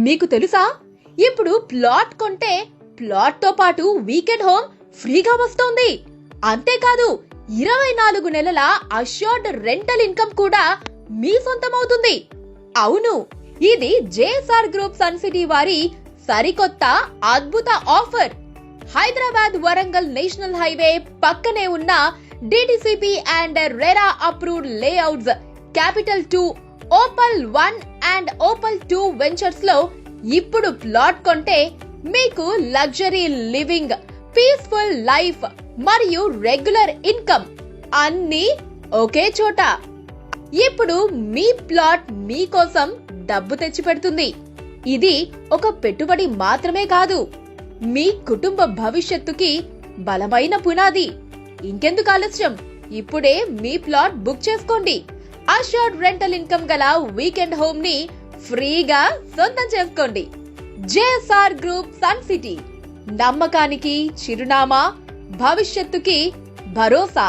మీకు తెలుసా, ఇప్పుడు ప్లాట్ కొంటే ప్లాట్ తో పాటు వీకెండ్ హోమ్ ఫ్రీగా వస్తోంది. అంతేకాదు 24 నెలల అష్యూర్డ్ రెంటల్ ఇన్కమ్ కూడా మీ సొంతమవుతుంది. అవును, ఇది జేఎస్ఆర్ గ్రూప్ సన్ సిటీ వారి సరికొత్త అద్భుత offer. Hyderabad Warangal national highway పక్కనే ఉన్న DTCP and RERA approved layouts capital 2, Opal 1 and Opal 2 ventures లో ఇప్పుడు ప్లాట్ కొంటే మీకు లగ్జరీ లివింగ్, పీస్ఫుల్ లైఫ్ మరియు రెగ్యులర్ ఇన్కమ్ అన్నీ ఒకే చోట. ఇప్పుడు మీ ప్లాట్ మీకోసం డబ్బు తెచ్చిపెడుతుంది. ఇది ఒక పెట్టుబడి మాత్రమే కాదు, మీ కుటుంబ భవిష్యత్తుకి బలమైన పునాది. ఇంకెందుకు ఆలస్యం, ఇప్పుడే మీ ప్లాట్ బుక్ చేసుకోండి. అష్యూర్డ్ రెంటల్ ఇన్కమ్ గల వీకెండ్ హోమ్ ని ఫ్రీగా సొంతం చేసుకోండి. జేఎస్ఆర్ గ్రూప్ సన్ సిటీ, నమ్మకానికి చిరునామా, భవిష్యత్తుకి భరోసా.